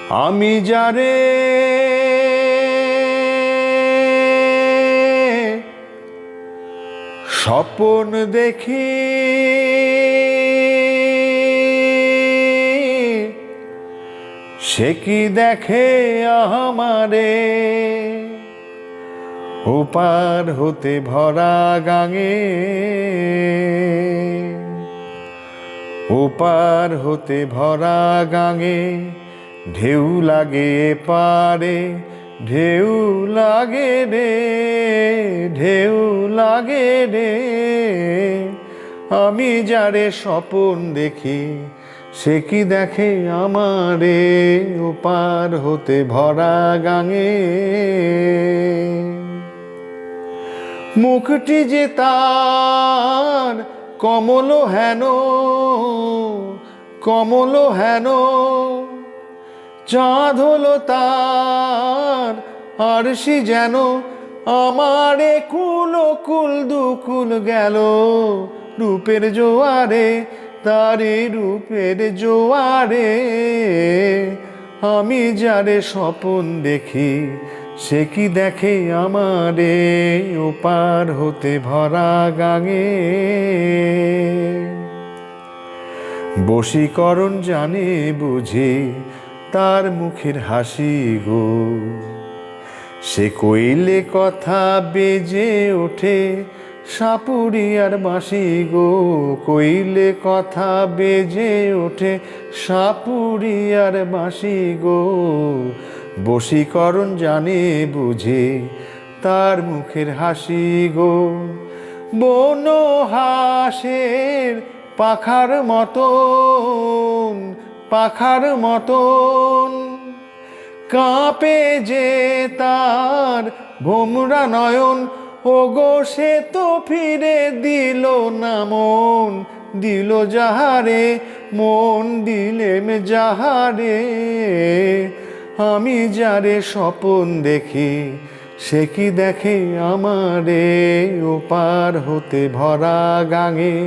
আমি যারে স্বপ্ন দেখি সে কি দেখে আমারে ওপার হতে ভরা গাঙে, ওপার হতে ভরা গাঙে ঢেউ লাগে পারে, ঢেউ লাগে রে, ঢেউ লাগে রে। আমি যারে স্বপন দেখি সে কি দেখে আমারে ওপার হতে ভরা গাঙে। মুখটি যে তার কমল হেন, কমল হেন, চাঁদ হলো তার আরশি যেন, আমারে কুল কুল দুকুল গেল রূপের জোয়ারে, তারে রূপের জোয়ারে। আমি যারে স্বপন দেখি সে কি দেখে আমারে ওপার হতে ভরা গাঙে। বশীকরণ জানে বুঝি তার মুখের হাসি গো, সে কইলে কথা বেজে ওঠে সাপুরিয়ার বাঁশি গো, কইলে কথা বেজে ওঠে সাপুরিয়ার বাঁশি গো। বশীকরণ জানে বুঝি তার মুখের হাসি গো। বন হাসের পাখার মতন, পাখার মতন কাঁপে যে তার ভোমরা নয়ন, ওগো সে তো ফিরে দিল না মন, দিল যাহারে মন দিলেম যাহারে। আমি যারে স্বপন দেখি সে কি দেখে আমারে ওপার হতে ভরা গাঙে,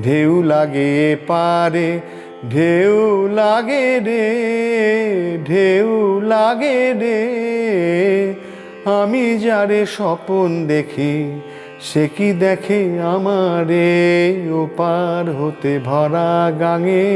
ঢেউ লাগে পারে, ঢেউ লাগে রে, ঢেউ লাগে রে। আমি যারে স্বপন দেখি সে কি দেখে আমারে ওপার হতে ভরা গাঙে।